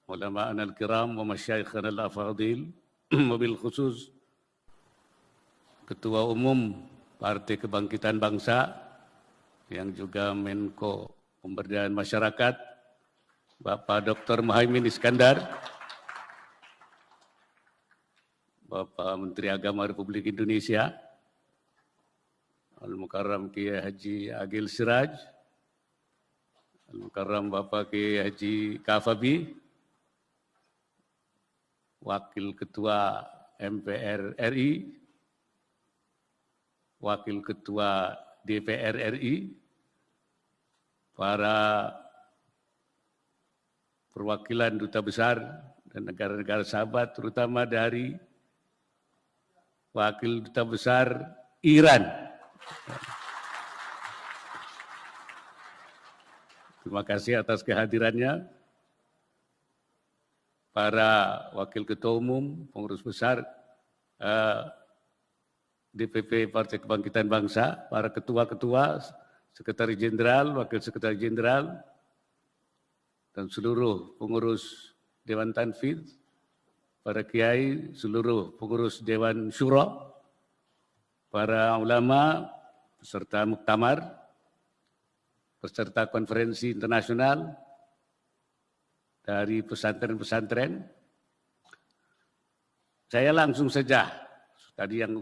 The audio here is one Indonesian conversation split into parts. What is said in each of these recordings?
ulama'ana al-kiram wa masyayikhana al-afadil, wabil khusus Ketua Umum Partai Kebangkitan Bangsa yang juga Menko Pemberdayaan Masyarakat, Bapak Dr. Muhaimin Iskandar, Bapak Menteri Agama Republik Indonesia, Al-Mukarram Kiai Haji Agil Siraj, Al-Mukarram Bapak Kiai Haji Kafabi, Wakil Ketua MPR RI, Wakil Ketua DPR RI, para perwakilan duta besar dan negara-negara sahabat, terutama dari Wakil Duta Besar Iran. Terima kasih atas kehadirannya. Para Wakil Ketua Umum, Pengurus Besar DPP Partai Kebangkitan Bangsa, para Ketua-Ketua, Sekretaris Jenderal, Wakil Sekretaris Jenderal, dan seluruh pengurus Dewan Tanfidz, para kiai, seluruh pengurus Dewan Syuro, para ulama, peserta muktamar, peserta konferensi internasional dari pesantren-pesantren. Saya langsung saja, tadi yang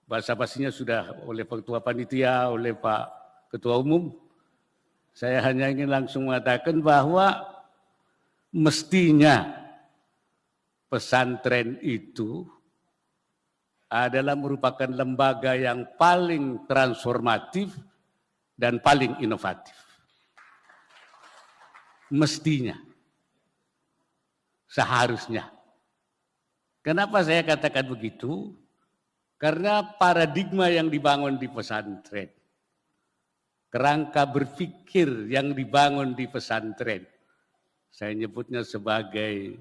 basa-basinya sudah oleh Ketua Panitia, oleh Pak Ketua Umum, saya hanya ingin langsung mengatakan bahwa mestinya pesantren itu adalah merupakan lembaga yang paling transformatif dan paling inovatif. Mestinya, seharusnya. Kenapa saya katakan begitu? Karena paradigma yang dibangun di pesantren, kerangka berpikir yang dibangun di pesantren, saya nyebutnya sebagai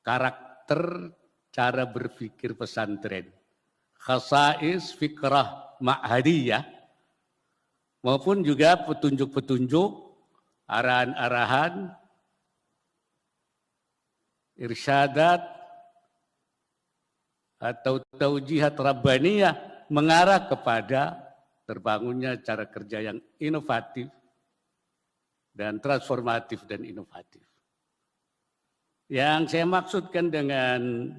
karakter cara berpikir pesantren, khasais fikrah ma'hadiyah, maupun juga petunjuk-petunjuk, arahan-arahan, irsyadat, atau taujihat rabbaniyah mengarah kepada terbangunnya cara kerja yang inovatif dan transformatif dan inovatif. Yang saya maksudkan dengan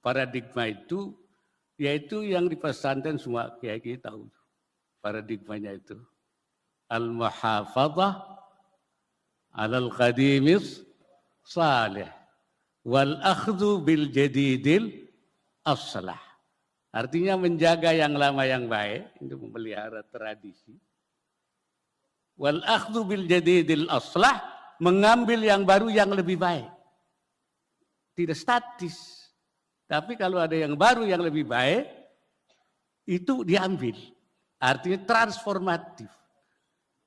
paradigma itu, yaitu yang di pesantren semua kiai tahu paradigmanya itu. Al-muhafadzah alal qadimis salih wal akhdhu bil jadidil aslah. Artinya menjaga yang lama yang baik, untuk memelihara tradisi. Wal akhdhu bil jadidil aslah, mengambil yang baru yang lebih baik. Tidak statis. Tapi kalau ada yang baru yang lebih baik, itu diambil. Artinya transformatif.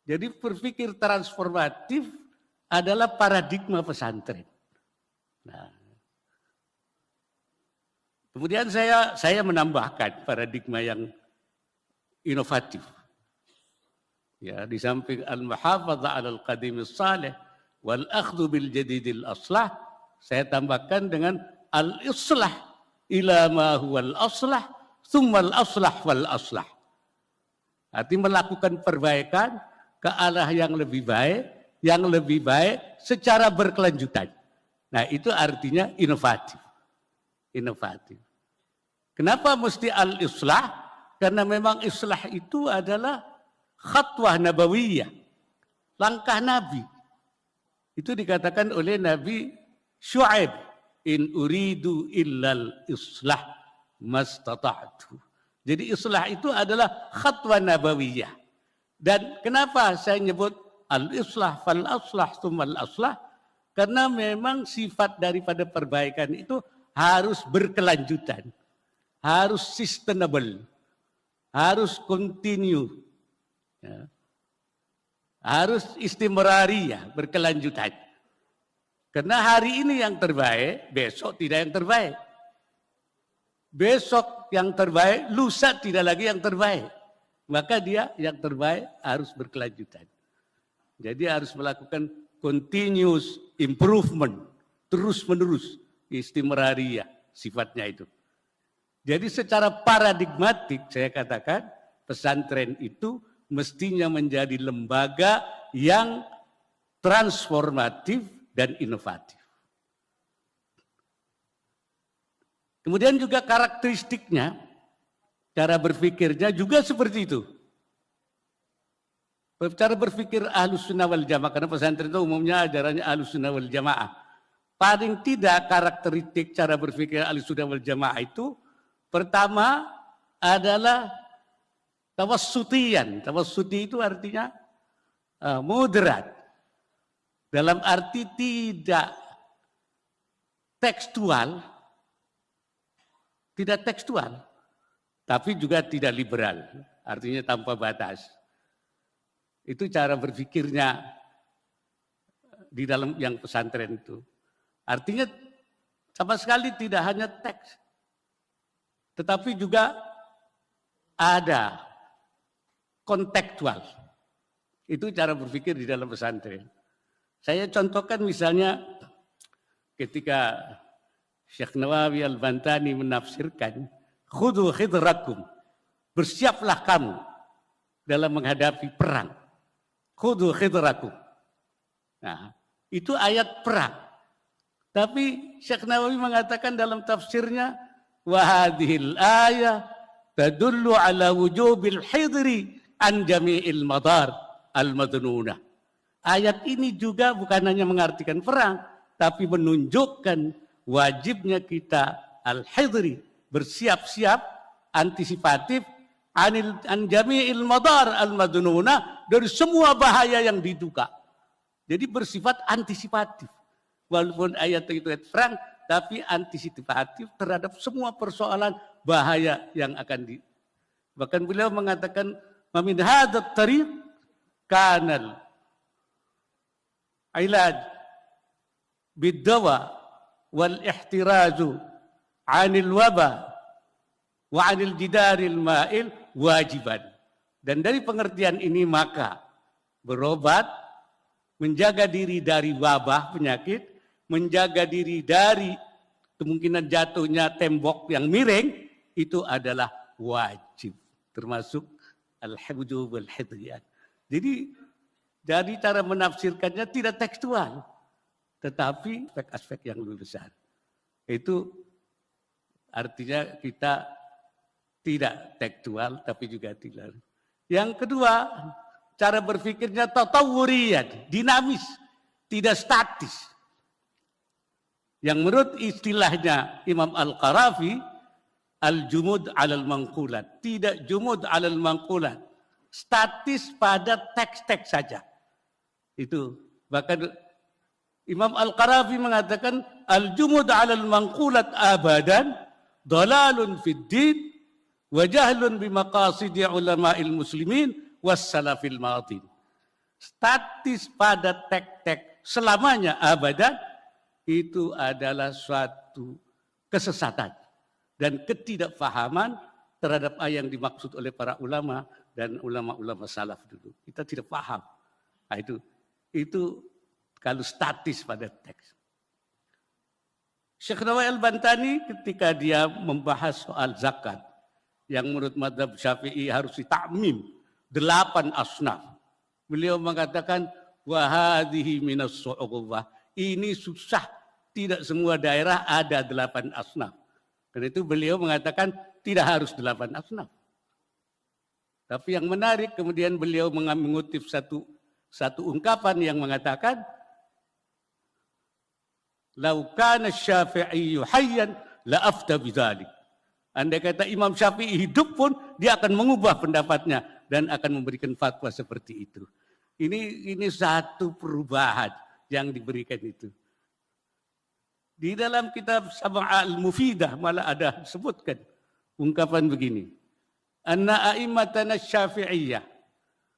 Jadi berpikir transformatif adalah paradigma pesantren. Nah, kemudian saya menambahkan paradigma yang inovatif. Ya, di samping al-muhafadzah 'alal qadimis salih wal akhdhu bil jadidil aslah, saya tambahkan dengan al-islah ila ma huwal aslah, tsummal aslah wal aslah. Arti melakukan perbaikan ke arah yang lebih baik secara berkelanjutan. Nah, itu artinya inovatif. Inovatif. Kenapa mesti al-islah? Karena memang islah itu adalah khatwah nabawiyah, langkah Nabi. Itu dikatakan oleh Nabi Syu'aib, in uridu illal islah mastata'tu. Jadi islah itu adalah khatwah nabawiyah. Dan kenapa saya nyebut al-islah fal aslah tsummal aslah? Karena memang sifat daripada perbaikan itu harus berkelanjutan, harus sustainable, harus continue, ya. Harus istimrariyah, berkelanjutan. Karena hari ini yang terbaik, besok tidak yang terbaik. Besok yang terbaik, lusa tidak lagi yang terbaik. Maka dia yang terbaik harus berkelanjutan. Jadi harus melakukan continuous improvement, terus-menerus, istimrariyah sifatnya itu. Jadi secara paradigmatik saya katakan pesantren itu mestinya menjadi lembaga yang transformatif dan inovatif. Kemudian juga karakteristiknya, cara berpikirnya juga seperti itu. Cara berpikir Ahlus Sunnah wal Jamaah, karena pesantren itu umumnya ajarannya Ahlus Sunnah wal Jamaah. Paling tidak karakteristik cara berpikir Ahlus Sunnah wal Jamaah itu pertama adalah tawassutian. Tawassuti itu artinya moderat. Dalam arti tidak tekstual, tapi juga tidak liberal, artinya tanpa batas. Itu cara berpikirnya di dalam yang pesantren itu. Artinya sama sekali tidak hanya teks, tetapi juga ada kontekstual. Itu cara berpikir di dalam pesantren. Saya contohkan misalnya ketika Syekh Nawawi Al-Bantani menafsirkan khudhu khidrakum, bersiaplah kamu dalam menghadapi perang. Khudhu khidrakum. Nah, itu ayat perang. Tapi Syekh Nawawi mengatakan dalam tafsirnya wa hadhil ayah tadullu ala wujubil hidri an jami'il madar al-madnunah. Ayat ini juga bukan hanya mengartikan perang, tapi menunjukkan wajibnya kita al-hidri, bersiap-siap, antisipatif, an jami'il madar al-madnuna, dari semua bahaya yang diduga. Jadi bersifat antisipatif. Walaupun ayat itu ayat perang, tapi antisipatif terhadap semua persoalan bahaya yang akan di. Bahkan beliau mengatakan, "Min hadzal tariq kanal ilaj bid-dawa wal ihtirazu 'anil waba wa 'anil jidaril ma'il wajiban." Dan dari pengertian ini maka berobat, menjaga diri dari wabah penyakit, menjaga diri dari kemungkinan jatuhnya tembok yang miring, itu adalah wajib, termasuk al-hifdzu wal hidyan. Jadi dari cara menafsirkannya tidak tekstual, tetapi aspek-aspek yang lebih besar. Itu artinya kita tidak tekstual, tapi juga tidak. Yang kedua, cara berpikirnya tatawuriyat, dinamis, tidak statis. Yang menurut istilahnya Imam Al-Qarafi, al-jumud alal manqulat, tidak jumud alal manqulat, statis pada teks-teks saja. Itu bahkan Imam Al-Qarafi mengatakan al-jumud 'alal manqulat abadan dalalun fid din wa jahlun bi maqasidi ulama'il muslimin was salafil madin. Statis pada tek-tek selamanya abadan itu adalah suatu kesesatan dan ketidakfahaman terhadap apa yang dimaksud oleh para ulama dan ulama-ulama salaf dulu. Kita tidak paham. Nah, itu kalau statis pada teks. Syekh Nawawi Al-Bantani ketika dia membahas soal zakat yang menurut mazhab Syafi'i harus ditakmim 8 asnaf. Beliau mengatakan wa hadhihi minas su'ubah. Ini susah, tidak semua daerah ada 8 asnaf. Karena itu beliau mengatakan tidak harus 8 asnaf. Tapi yang menarik kemudian beliau mengutip satu ungkapan yang mengatakan lau kana Syafi'i hayyan la afta bidzalik. Andai kata Imam Syafi'i hidup pun dia akan mengubah pendapatnya dan akan memberikan fatwa seperti itu. Ini satu perubahan yang diberikan itu. Di dalam kitab Sab'ah al-Mufidah malah ada sebutkan ungkapan begini. Anna a'immatana Syafi'iyah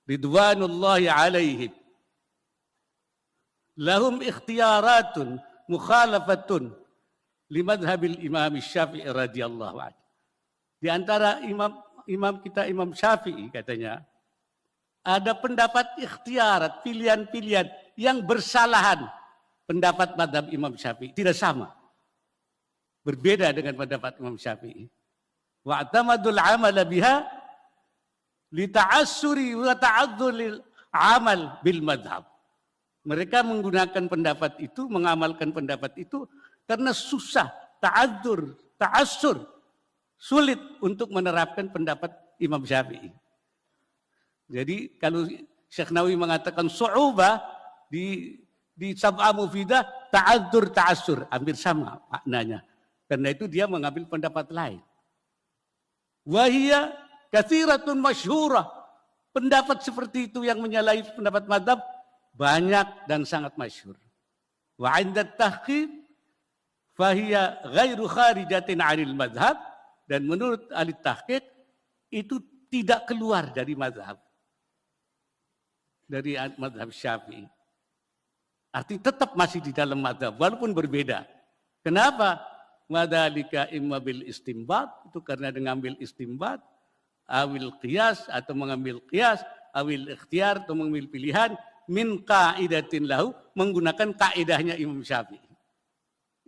ridwanullahi alaihim lahum ikhtiyaratun mukhalafatun limadhabil imam Syafi'i radhiyallahu anhu. Di antara imam kita Imam Syafi'i katanya ada pendapat ikhtiarat, pilihan-pilihan yang bersalahan. Pendapat madhab Imam Syafi'i tidak sama. Berbeda dengan pendapat Imam Syafi'i. Wa'tamadul amala biha lita'assuri wa ta'adzulil amal bil madhab. Mereka menggunakan pendapat itu, mengamalkan pendapat itu karena susah, ta'assur, sulit untuk menerapkan pendapat Imam Syafi'i. Jadi kalau Syekh Nawawi mengatakan su'ubah di Sab'ah Mufidah, ta'assur, hampir sama maknanya. Karena itu dia mengambil pendapat lain. Wahia katsiratun masyhurah. Pendapat seperti itu yang menyalahi pendapat madhab banyak dan sangat masyhur. Wa 'inda tahqiq fahiya ghairu kharijatin 'anil madhab, dan menurut ahli tahqiq itu tidak keluar dari madhab. Dari madhab Syafi'i. Artinya tetap masih di dalam madhab, walaupun berbeda. Kenapa? Wadhalika imma bil istimbat, itu karena mengambil istimbat, awil qiyas atau mengambil qiyas, awil ikhtiar atau mengambil pilihan, min qaidatin lahu, menggunakan kaidahnya Imam Syafi'i.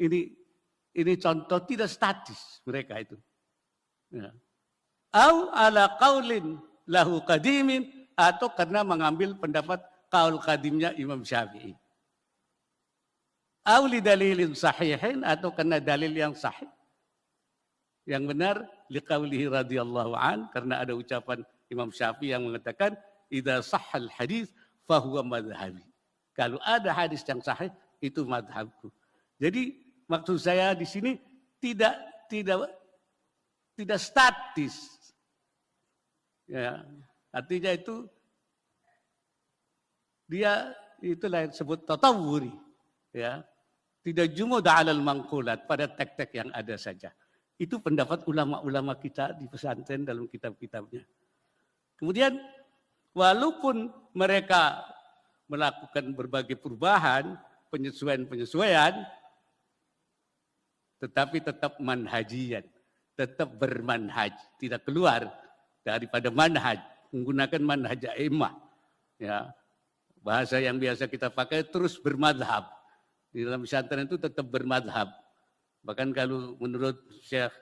Ini contoh tidak statis mereka itu. Ya. Au ala qaulin lahu qadimin, atau karena mengambil pendapat qaul qadimnya Imam Syafi'i. Au li dalilin sahihin, atau karena dalil yang sahih. Yang benar liqaulihi radhiyallahu an, karena ada ucapan Imam Syafi'i yang mengatakan idza sahhal hadis fahuwa madhhabi. Kalau ada hadis yang sahih itu madhabku. Jadi maksud saya di sini tidak statis. Ya, artinya itu dia itulah yang disebut tatawuri, ya. Tidak jumud 'alal manqulat, pada tek-tek yang ada saja. Itu pendapat ulama-ulama kita di pesantren dalam kitab-kitabnya. Kemudian walaupun mereka melakukan berbagai perubahan, penyesuaian, tetapi tetap manhajian, tetap bermanhaj, tidak keluar daripada manhaj, menggunakan manhaj a'immah. Ya. Bahasa yang biasa kita pakai terus bermadhab. Di dalam pesantren itu tetap bermadhab. Bahkan kalau menurut Syekh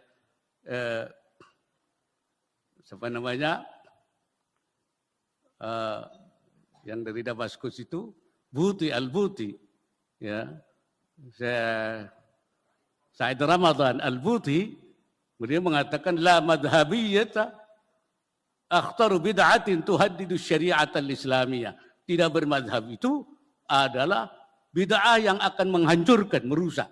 yang dari Damaskus itu, Buti Al-Buti, ya, Said Ramadan Al-Buti, beliau mengatakan la madhabiyata akhtaru bid'atin tuhaddidu syariat al-islamiyah. Tidak bermadhab itu adalah bid'ah yang akan menghancurkan, merusak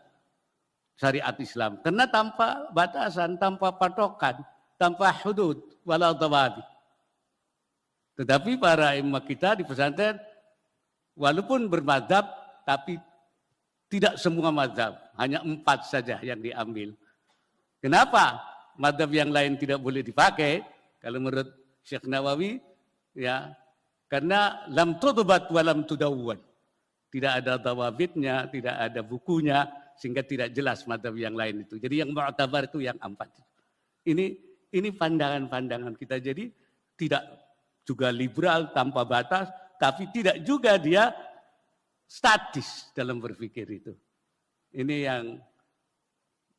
syariat Islam. Karena tanpa batasan, tanpa patokan, tanpa hudud, wala dawabi. Tetapi para imam kita di pesantren, walaupun bermadhab, tapi tidak semua madhab. Hanya 4 saja yang diambil. Kenapa madhab yang lain tidak boleh dipakai? Kalau menurut Syekh Nawawi, ya, karena lam tudbat wa lam tudawwan. Tidak ada dawabitnya, tidak ada bukunya, sehingga tidak jelas madhab yang lain itu. Jadi yang mu'tabar itu yang 4. Ini pandangan-pandangan kita. Jadi tidak juga liberal tanpa batas, tapi tidak juga dia statis dalam berpikir itu. Ini yang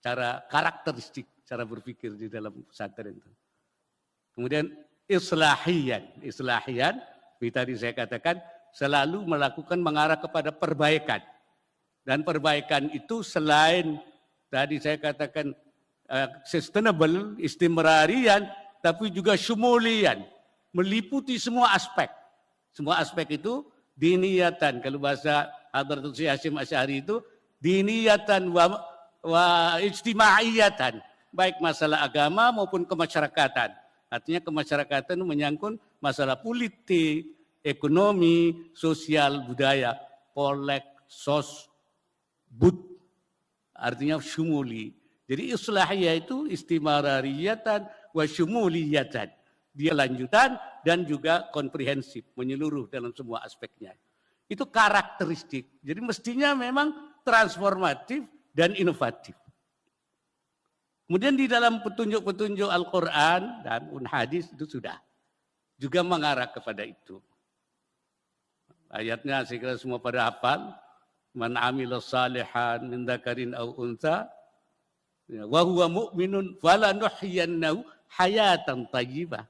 cara karakteristik cara berpikir di dalam pesantren itu. Kemudian islahiyan, tadi saya katakan selalu melakukan mengarah kepada perbaikan. Dan perbaikan itu selain tadi saya katakan sustainable, istimrarian, tapi juga syumulian, meliputi semua aspek. Semua aspek itu diniyatan, kalau bahasa Hadratus Hasyim Asy'ari itu diniyatan wa ijtimaiyatan, baik masalah agama maupun kemasyarakatan. Artinya kemasyarakatan menyangkut masalah politik, ekonomi, sosial, budaya, polek, sos, bud, artinya syumuli. Jadi islahiyah itu istimarariyatan wa syumuliyatan. Dia lanjutan dan juga komprehensif, menyeluruh dalam semua aspeknya. Itu karakteristik. Jadi mestinya memang transformatif dan inovatif. Kemudian di dalam petunjuk-petunjuk Al-Quran dan hadis itu sudah. juga mengarah kepada itu. Ayatnya saya kira semua pada hafal. Man amila salihan min dzakarin aw untha wa huwa mu'minun falanuhyiyannahu hayatan thayyibah.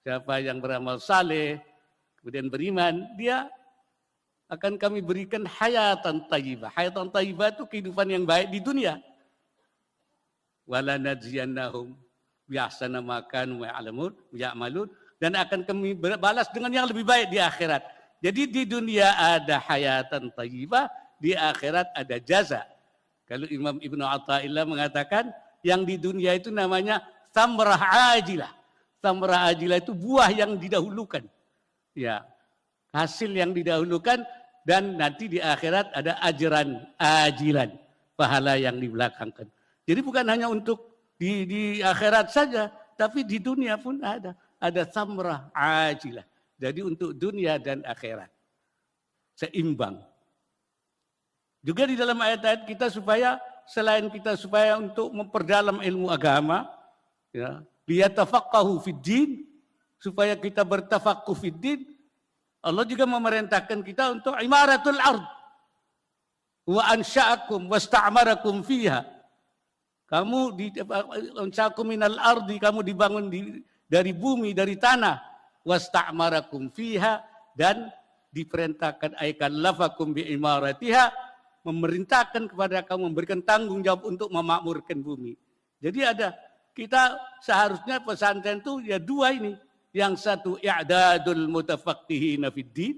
Siapa yang beramal saleh kemudian beriman, dia akan kami berikan hayatan thayyibah. Hayatan thayyibah itu kehidupan yang baik di dunia. Wala najziyannahum bi ahsana ma kanu ya'malun, dan akan kami balas dengan yang lebih baik di akhirat. Jadi di dunia ada hayatan thayyibah, di akhirat ada jaza. Kalau Imam Ibnu Athaillah mengatakan yang di dunia itu namanya thamrah ajilah. Thamrah ajilah itu buah yang didahulukan. Ya, hasil yang didahulukan, dan nanti di akhirat ada ajran ajilan, pahala yang dibelakangkan. Jadi bukan hanya untuk di akhirat saja, tapi di dunia pun ada thamrah ajilah. Jadi untuk dunia dan akhirat seimbang. Juga di dalam ayat-ayat kita selain kita supaya untuk memperdalam ilmu agama, ya, liyatafaqahu fid din, supaya kita bertafaqquh fid din. Allah juga memerintahkan kita untuk imaratul ard. Wa ansha'akum wasta'marakum fiha. Kamu ansa'akum minal ardi, kamu dibangun dari bumi, dari tanah. Wasta'marakum fiha, dan diperintahkan aykallafakum bi imaratiha, memerintahkan kepada kamu, memberikan tanggung jawab untuk memakmurkan bumi. Jadi kita seharusnya pesantren itu ya dua ini. Yang satu i'dadul mutafaqqihina fid din,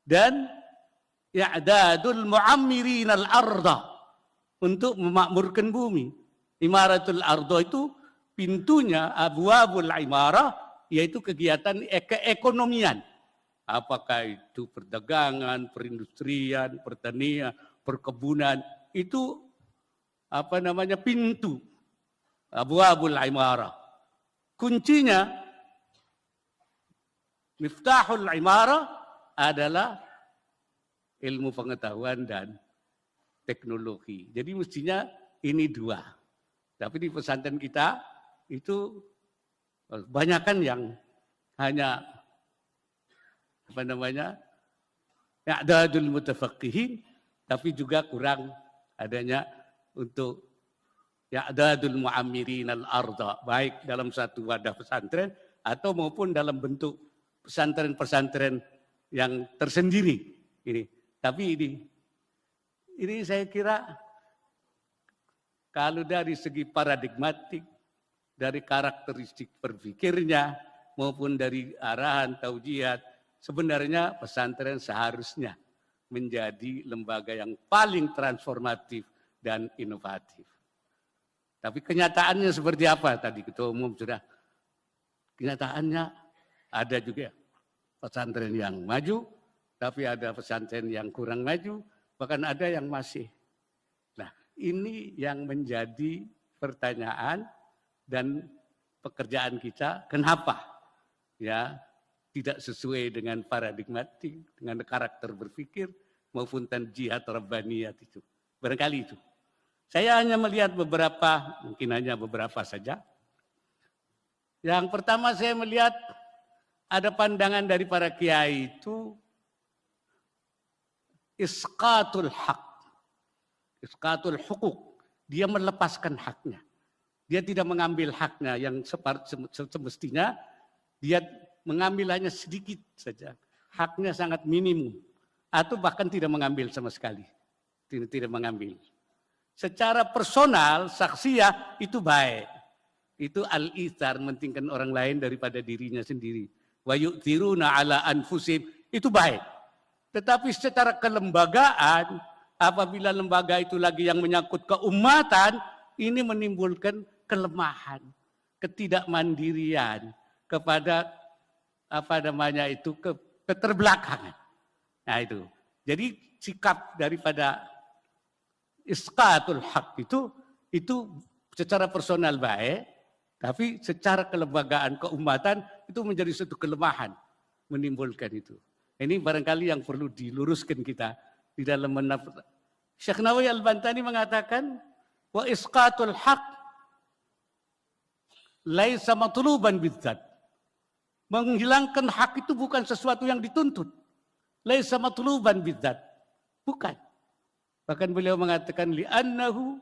dan i'dadul mu'ammirin al-arda, untuk memakmurkan bumi. Imaratul arda itu pintunya abwabul imarah, yaitu kegiatan keekonomian. Apakah itu perdagangan, perindustrian, pertanian, perkebunan, itu pintu abwabul imarah. Kuncinya, miftahul imarah adalah ilmu pengetahuan dan teknologi. Jadi mestinya ini dua. Tapi di pesantren kita itu banyakan yang hanya i'dadul mutafaqqihin, tapi juga kurang adanya untuk i'dadul mu'ammirin al-arda, baik dalam satu wadah pesantren atau maupun dalam bentuk pesantren-pesantren yang tersendiri ini. Tapi ini saya kira kalau dari segi paradigmatik, dari karakteristik berpikirnya maupun dari arahan taujihat, sebenarnya pesantren seharusnya menjadi lembaga yang paling transformatif dan inovatif. Tapi kenyataannya seperti apa? Tadi Ketua Umum sudah, kenyataannya ada juga pesantren yang maju, tapi ada pesantren yang kurang maju, bahkan ada yang masih. Nah, ini yang menjadi pertanyaan dan pekerjaan kita, kenapa ya tidak sesuai dengan paradigmatik, dengan karakter berpikir maupun tanjihat rabbaniyat itu. Barangkali itu. Saya hanya melihat beberapa, mungkin hanya beberapa saja. Yang pertama saya melihat ada pandangan dari para kiai itu isqatul haq, isqatul hukuk. Dia melepaskan haknya. Dia tidak mengambil haknya yang semestinya, dia mengambil hanya sedikit saja. Haknya sangat minimum. Atau bahkan tidak mengambil sama sekali. Tidak mengambil. Secara personal, saksiyah itu baik. Itu al-ithar, mementingkan orang lain daripada dirinya sendiri. Wa yu'thiruna ala anfusihim, itu baik. Tetapi secara kelembagaan, apabila lembaga itu lagi yang menyangkut keumatan, ini menimbulkan kelemahan, ketidakmandirian, kepada keterbelakangan. Nah itu. Jadi sikap daripada isqatul haq itu secara personal baik, tapi secara kelembagaan keumatan itu menjadi suatu kelemahan, menimbulkan itu. Ini barangkali yang perlu diluruskan kita di dalam Syekh Nawawi Al-Bantani mengatakan wa isqatul haq laisa matluban bidzat. Menghilangkan hak itu bukan sesuatu yang dituntut. Laisa matluban bidzat. Bukan. Bahkan beliau mengatakan li'annahu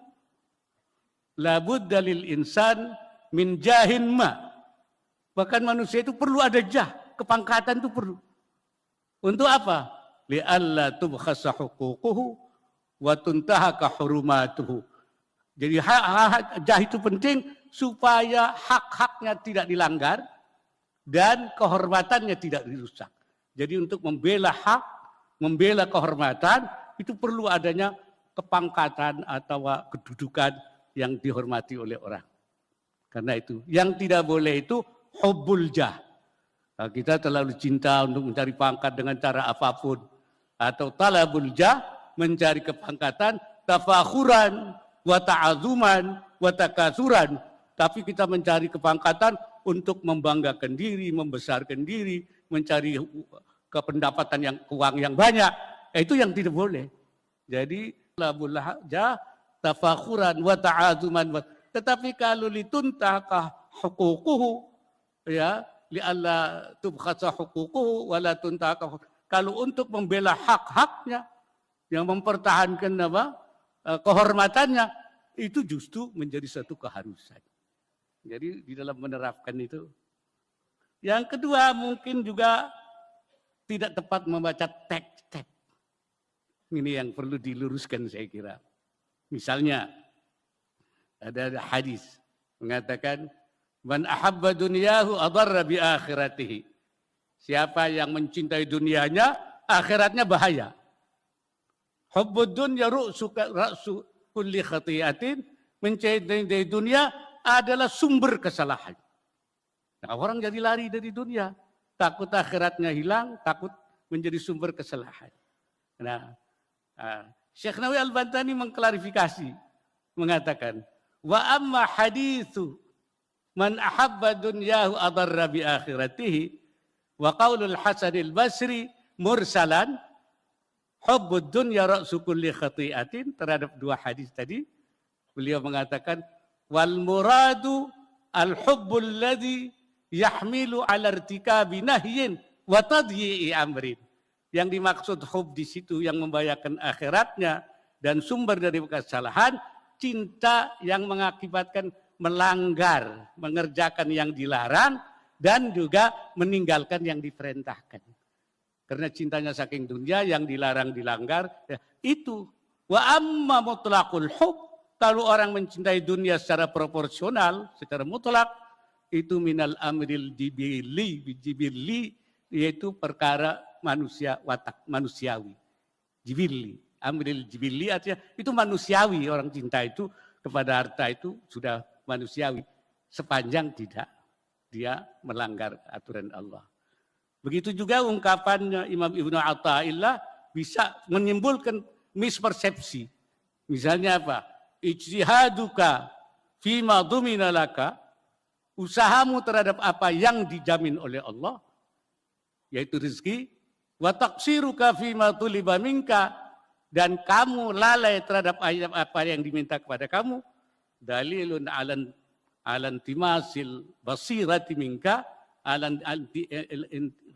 la budda lil insan min jahin ma. Bahkan manusia itu perlu ada jah, kepangkatan itu perlu. Untuk apa? Li'alla tubkhasa huququhu wa tuntahaka hurumatuhu. Jadi jah itu penting supaya hak-haknya tidak dilanggar dan kehormatannya tidak dirusak. Jadi untuk membela hak, membela kehormatan itu perlu adanya kepangkatan atau kedudukan yang dihormati oleh orang. Karena itu, yang tidak boleh itu hubbul jah. Nah, kita terlalu cinta untuk mencari pangkat dengan cara apapun. Atau talabul jah, mencari kepangkatan, tafakhuran, wa ta'azuman, wa takasuran. Tapi kita mencari kepangkatan untuk membanggakan diri, membesarkan diri, mencari kependapatan uang yang banyak. Itu yang tidak boleh. Jadi, talabul jah, tafakhuran, wa ta'azuman. Tetapi kalau lituntahka huququhu, ya, li'alla tubkhasa huququhu wa la tuntahaka. Kalau untuk membela hak-haknya, yang mempertahankan kehormatannya, itu justru menjadi satu keharusan. Jadi di dalam menerapkan itu. Yang kedua mungkin juga tidak tepat membaca teks-teks. Ini yang perlu diluruskan saya kira. Misalnya ada hadis mengatakan man ahabba dunyahu adarra bi akhiratihi. Siapa yang mencintai dunianya, akhiratnya bahaya. Hubbud dunya ra'su kulli khati'atin. Mencintai dunia adalah sumber kesalahan. Nah, orang jadi lari dari dunia. Takut akhiratnya hilang, takut menjadi sumber kesalahan. Nah, Syekh Nawawi Al-Bantani mengklarifikasi, mengatakan, wa amma hadithu man ahabba dunyahu adarra bi akhiratihi wa qaulul Hasan al-Basri mursalan hubbud dunya ra'su kulli khati'atin. Terhadap dua hadis tadi beliau mengatakan wal muradu al hubbul ladzi yahmilu ala irtikabi nahyin wa tadyi'i amrin. Yang dimaksud hub di situ yang membahayakan akhiratnya dan sumber dari kesalahan, cinta yang mengakibatkan melanggar, mengerjakan yang dilarang, dan juga meninggalkan yang diperintahkan. Karena cintanya saking dunia, yang dilarang dilanggar, ya, itu. Wa amma mutlaqul hub, kalau orang mencintai dunia secara proporsional, secara mutlak, itu minal amril jibilli, yaitu perkara manusia watak, manusiawi. Jibilli, amril jibilli artinya itu manusiawi, orang cinta itu kepada harta itu sudah manusiawi, sepanjang tidak dia melanggar aturan Allah. Begitu juga ungkapan Imam Ibnu Athaillah bisa menimbulkan mispersepsi. Misalnya apa? Ijtihaduka fima dhumina laka, usahamu terhadap apa yang dijamin oleh Allah, yaitu rezeki, wa taqsiruka fima tuliba minka, dan kamu lalai terhadap apa yang diminta kepada kamu, dalilun alan timasil basirati minka,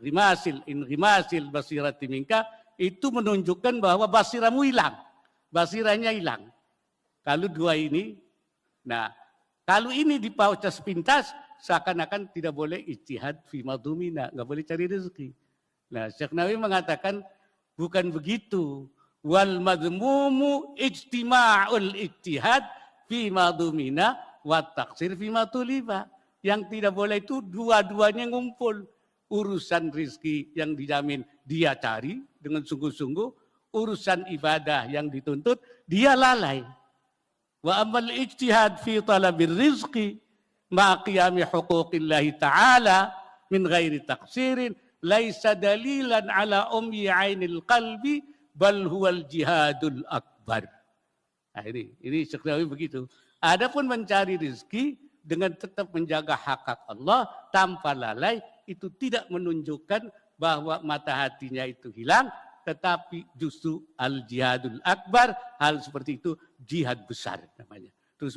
rimasil basirati minka, itu menunjukkan bahwa basiramu hilang, basirahnya hilang. Kalau dua ini, nah kalau ini dibaca sepintas, seakan-akan tidak boleh ijtihad fi madhumina, nggak boleh cari rezeki. Nah, Syekh Nawawi mengatakan bukan begitu. Wal madhmumu ijtima'ul ijtihad fi madhumina wa taqsir fi matuliba. Yang tidak boleh itu dua-duanya ngumpul. Urusan rezeki yang dijamin dia cari dengan sungguh-sungguh, urusan ibadah yang dituntut dia lalai. Wa amal ijtihad fi talabir rizqi ma qiyami huquqillahi ta'ala min ghairi taqsirin laisa dalilan ala umyi ainil qalbi bal huwal jihadul akbar. Nah, ini Syekh Nawawi begitu. Adapun mencari rezeki dengan tetap menjaga hak Allah tanpa lalai, itu tidak menunjukkan bahwa mata hatinya itu hilang, tetapi justru al-jihadul akbar, hal seperti itu jihad besar namanya. Terus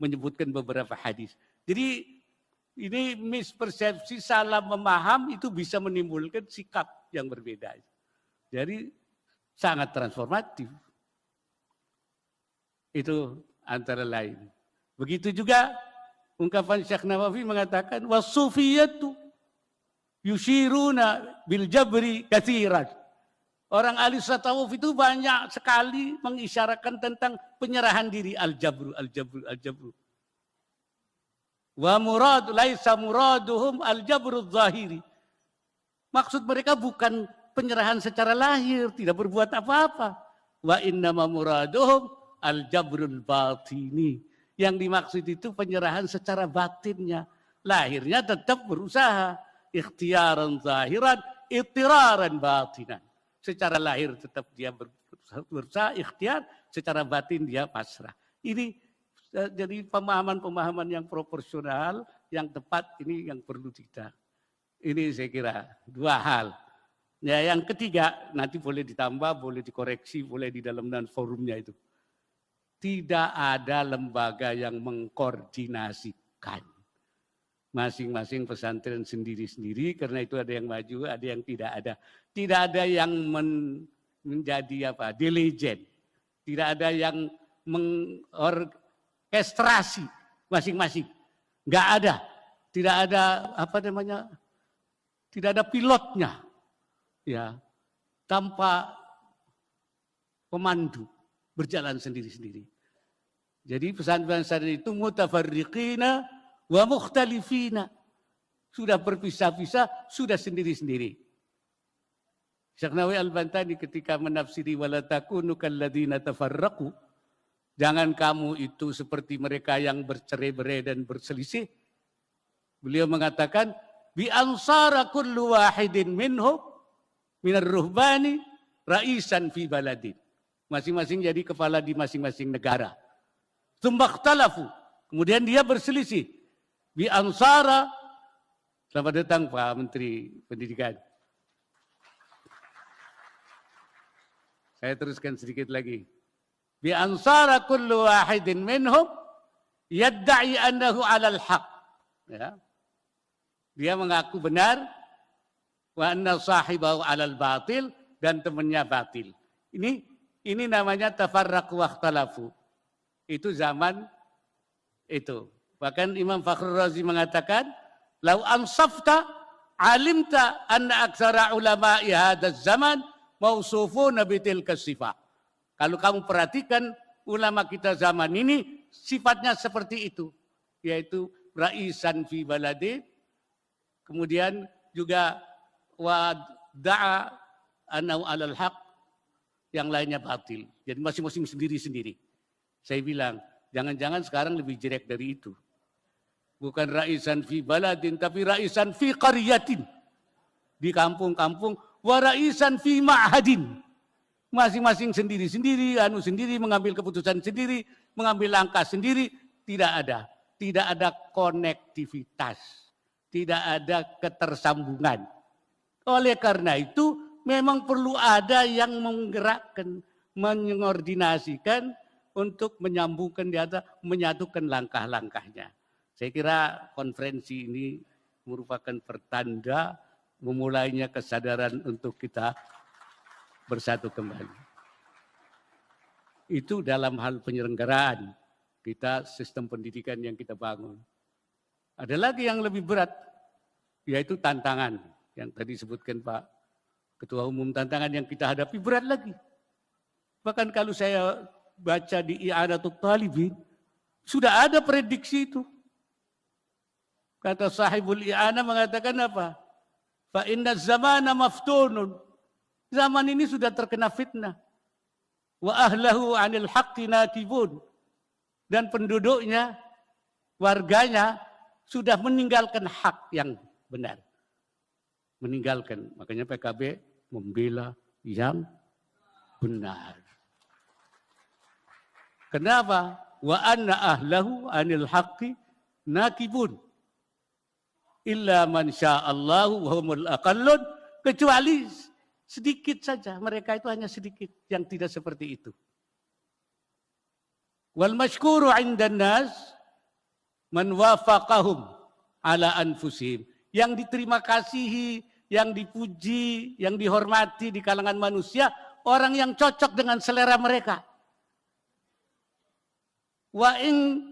menyebutkan beberapa hadis. Jadi Ini mispersepsi, salah memaham itu bisa menimbulkan sikap yang berbeda. Jadi sangat transformatif. Itu antara lain. Begitu juga ungkapan Syekh Nawawi mengatakan wasufiyatu yushiruna bil jabri katsiran. Orang ahli tasawuf itu banyak sekali mengisyaratkan tentang penyerahan diri, al-jabru, al-jabru, al-jabru. Wa murad laisa muraduhum al-jabru zahiri. Maksud mereka bukan penyerahan secara lahir, tidak berbuat apa-apa. Wa innama muraduhum al-jabrul batini. Yang dimaksud itu penyerahan secara batinnya. Lahirnya tetap berusaha. Ikhtiaran zahiran, ittiraran batinan. Secara lahir tetap dia berusaha, ikhtiar. Secara batin dia pasrah. Ini jadi pemahaman-pemahaman yang proporsional, yang tepat ini yang perlu kita. Ini saya kira dua hal. Ya, yang ketiga, nanti boleh ditambah, boleh dikoreksi, boleh di dalam forumnya itu. Tidak ada lembaga yang mengkoordinasikan. Masing-masing pesantren sendiri-sendiri, karena itu ada yang maju, ada yang tidak ada. Tidak ada yang menjadi diligent. Tidak ada yang orkestrasi masing-masing. Enggak ada. Tidak ada tidak ada pilotnya. Ya. Tanpa pemandu, berjalan sendiri-sendiri. Jadi pesantren-pesantren itu mutafarriqina wa mukhtalifina. Sudah berpisah-pisah, sudah sendiri-sendiri. Syekh Nawawi Al-Bantani ketika menafsiri wala takunu kalladzina tafarraqu, jangan kamu itu seperti mereka yang bercerai-berai dan berselisih. Beliau mengatakan, bi ansara kullu wahidin minhum minar ruhbani raisan fi baladin. Masing-masing jadi kepala di masing-masing negara. Tsummakhtalafu. Kemudian dia berselisih. Bi ansara. Selamat datang Pak Menteri Pendidikan. Saya teruskan sedikit lagi. Bi ansara kullu wahidin minhum yadda'i annahu 'alal haq. Ya. Dia mengaku benar wa anna sahibahu 'alal batil dan temannya batil. Ini namanya tafarraqu wakhtalafu. Itu zaman itu. Bahkan Imam Fakhrul Razi mengatakan, "Lau ansafta 'alimta anna aktsara ulama'i hadzal zaman mausufuna bitilka sifat." Kalau kamu perhatikan ulama kita zaman ini sifatnya seperti itu, yaitu raisan fi baladin, kemudian juga wa da'a anau 'alal haq, yang lainnya batil. Jadi masing-masing sendiri-sendiri. Saya bilang, jangan-jangan sekarang lebih jelek dari itu. Bukan raisan fi baladin, tapi raisan fi qaryatin. Di kampung-kampung, wa raisan fi ma'hadin. Masing-masing sendiri-sendiri, sendiri, mengambil keputusan sendiri, mengambil langkah sendiri. Tidak ada. Tidak ada konektivitas. Tidak ada ketersambungan. Oleh karena itu, memang perlu ada yang menggerakkan, mengordinasikan untuk menyambungkan data, menyatukan langkah-langkahnya. Saya kira konferensi ini merupakan pertanda memulainya kesadaran untuk kita bersatu kembali. Itu dalam hal penyelenggaraan kita, sistem pendidikan yang kita bangun. Ada lagi yang lebih berat, yaitu tantangan. Yang tadi disebutkan Pak Ketua Umum, tantangan yang kita hadapi berat lagi. Bahkan kalau saya baca di I'anatul Talibin, sudah ada prediksi itu. Kata sahibul I'anah mengatakan apa? Fa inna zamana maftunun. Zaman ini sudah terkena fitnah. Wa ahlahu 'anil haqqi nakibun. Dan penduduknya, warganya sudah meninggalkan hak yang benar. Meninggalkan. Makanya PKB membela yang benar. Kenapa? Wa anna ahlahu 'anil haqqi nakibun. Illa man sya'allahu wa humul aqallun, kecuali sedikit saja, mereka itu hanya sedikit yang tidak seperti itu. Wal mashkuru 'indan nas man wafaqahum ala anfusihim. Yang diterima kasihi, yang dipuji, yang dihormati di kalangan manusia, orang yang cocok dengan selera mereka. Wa in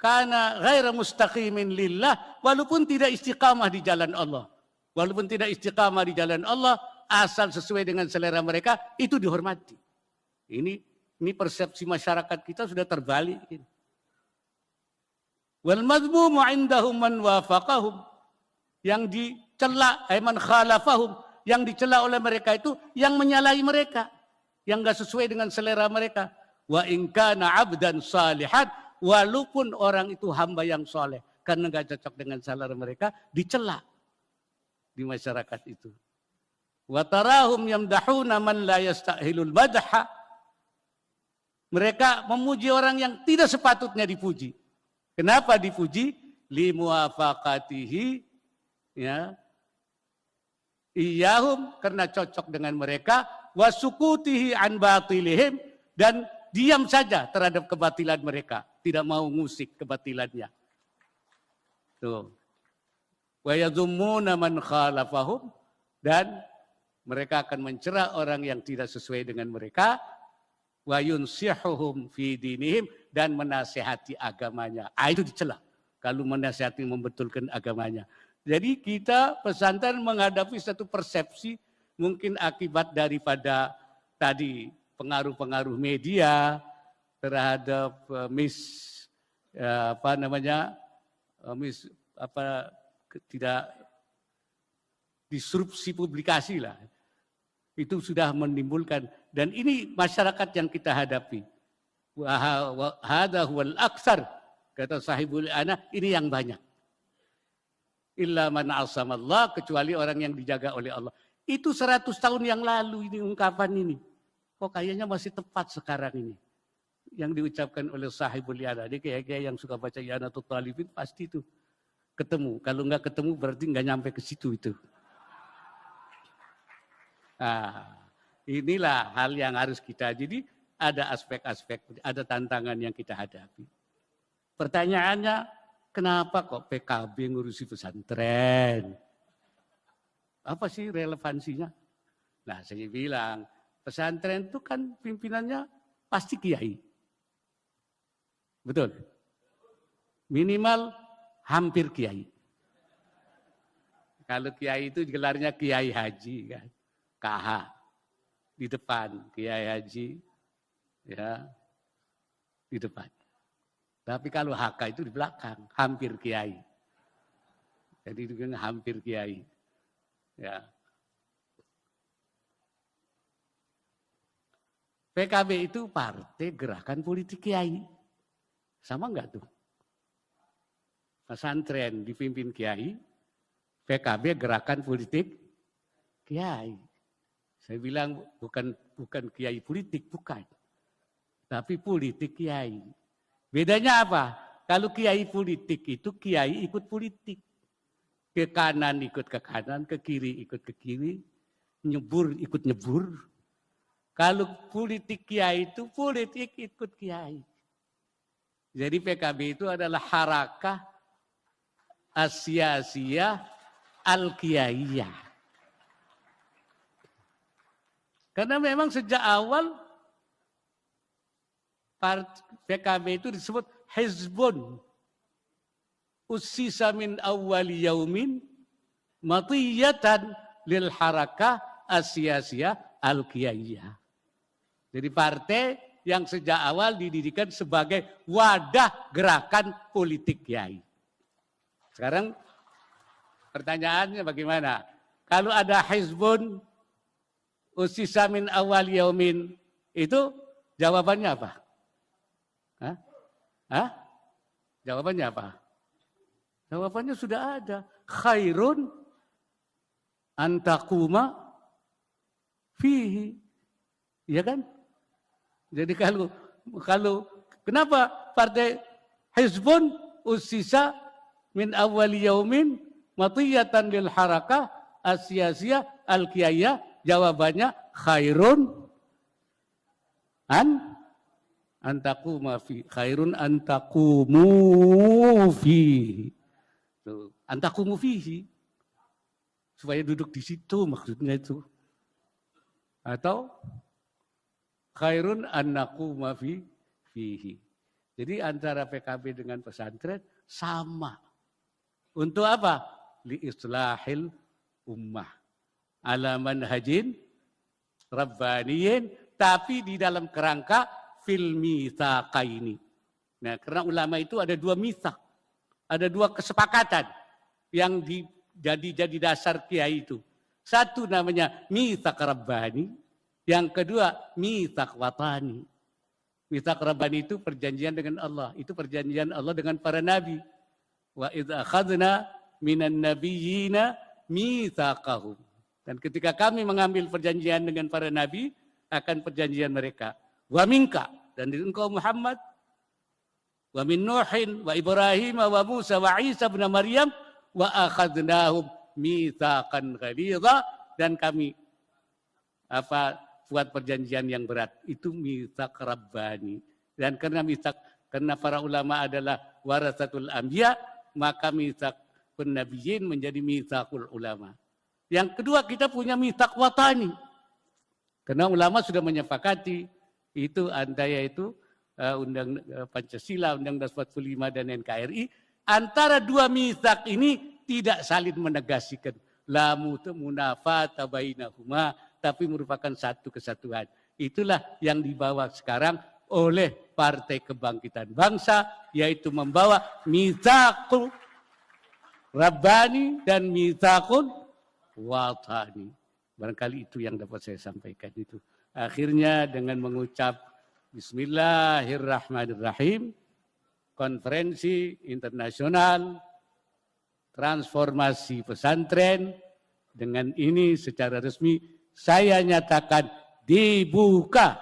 kana ghaira mustaqimin lillah, walaupun tidak istiqamah di jalan Allah. Walaupun tidak istiqamah di jalan Allah, asal sesuai dengan selera mereka, itu dihormati. Ini persepsi masyarakat kita sudah terbalik. Wal madhmumu indahum man wafaqahum, yang dicela man khalafahum, yang dicela oleh mereka itu yang menyalahi mereka, yang enggak sesuai dengan selera mereka. Wa in kana 'abdan salihan, walaupun orang itu hamba yang soleh, karena enggak cocok dengan selera mereka, dicela di masyarakat itu. Wa tarahum yamdahuna man la yastahilul madha, mereka memuji orang yang tidak sepatutnya dipuji. Kenapa dipuji? Li muwafaqatihi, ya, iyahum, karena cocok dengan mereka, wasukutihi an batilihim, dan diam saja terhadap kebatilan mereka, tidak mau ngusik kebatilannya. Tuh. Wa yadhummuna man khalafahum, dan mereka akan mencela orang yang tidak sesuai dengan mereka, wa yunsihuhum fi dinihim, dan menasihati agamanya. Itu dicela kalau menasihati membetulkan agamanya. Jadi kita pesantren menghadapi satu persepsi, mungkin akibat daripada tadi pengaruh-pengaruh media terhadap tidak disrupsi publikasi lah. Itu sudah menimbulkan, dan ini masyarakat yang kita hadapi. Hadza huwal aktsar, kata sahibul ana, ini yang banyak. Illa man asamallah, kecuali orang yang dijaga oleh Allah. Itu 100 tahun yang lalu ini ungkapan ini. Kok kayaknya masih tepat sekarang ini. Yang diucapkan oleh sahibul ana. Dia kayak yang suka baca I'anatul Talibin pasti itu ketemu. Kalau enggak ketemu berarti enggak nyampe ke situ itu. Nah, inilah hal yang harus kita, jadi ada aspek-aspek, ada tantangan yang kita hadapi. Pertanyaannya, kenapa kok PKB ngurusi pesantren? Apa sih relevansinya? Nah, saya bilang, pesantren itu kan pimpinannya pasti kiai. Betul? Minimal hampir kiai. Kalau kiai itu gelarnya kiai haji kan. KH di depan, kiai haji ya di depan. Tapi kalau HK itu di belakang, hampir kiai. Jadi itu kan hampir kiai. Ya. PKB itu partai gerakan politik kiai. Sama enggak tuh? Pesantren dipimpin kiai, PKB gerakan politik kiai. Saya bilang bukan kiai politik, bukan. Tapi politik kiai. Bedanya apa? Kalau kiai politik itu kiai ikut politik. Ke kanan ikut ke kanan, ke kiri ikut ke kiri, nyebur ikut nyebur. Kalau politik kiai itu politik ikut kiai. Jadi PKB itu adalah harakah asyasiyah al-kiyaiyah. Karena memang sejak awal PKB itu disebut Hizbun ussisa min awwali yaumin matiyatan lil harakah asyasiyah al-kiyaiyah. Jadi partai yang sejak awal didirikan sebagai wadah gerakan politik kiai. Sekarang pertanyaannya bagaimana? Kalau ada Hizbun ussisa min awal yaumin, itu jawabannya apa? Jawabannya apa? Jawabannya sudah ada. Khairun antakuma fihi. Iya kan? Jadi kalau kenapa partai Hizbun ussisa min awal yaumin matiyatan lil harakah asyasiyah al-kiyaiyah? Jawabannya khairun antaqumu fi. Antakumu fihi. Supaya duduk di situ maksudnya itu. Atau khairun annaquma fihi. Jadi antara PKB dengan pesantren sama. Untuk apa? Li islahil ummah. Ala manhajin rabbaniyin, tapi di dalam kerangka fil mitsaqaini. Nah, karena ulama itu ada dua mitsak. Ada dua kesepakatan yang jadi dasar kiai itu. Satu namanya mitsak rabbani, yang kedua mitsak watani. Mitsak rabbani itu perjanjian dengan Allah, itu perjanjian Allah dengan para nabi. Wa idz akhadna minan nabiyyina mitsaqahum. Dan ketika kami mengambil perjanjian dengan para nabi, akan perjanjian mereka. Wa minka, dan dari engkau Muhammad, wa min Nuhin wa Ibrahim wa Musa wa Isa bin Maryam wa akhadnahum mitsaqan ghalidha, dan kami buat perjanjian yang berat. Itu mitsak rabbani. Dan karena para ulama adalah warasatul anbiya, maka mitsak pennabiyin menjadi mitsakul ulama. Yang kedua, kita punya mitsak watani. Karena ulama sudah menyepakati itu antara itu Undang Pancasila, Undang-Undang 45 dan NKRI, antara dua mitsak ini tidak saling menegasikan la munafata bainahuma, tapi merupakan satu kesatuan. Itulah yang dibawa sekarang oleh Partai Kebangkitan Bangsa, yaitu membawa mitsaqul rabbani dan mitsaqul watani. Barangkali itu yang dapat saya sampaikan itu. Akhirnya dengan mengucap Bismillahirrahmanirrahim, konferensi internasional transformasi pesantren dengan ini secara resmi saya nyatakan dibuka.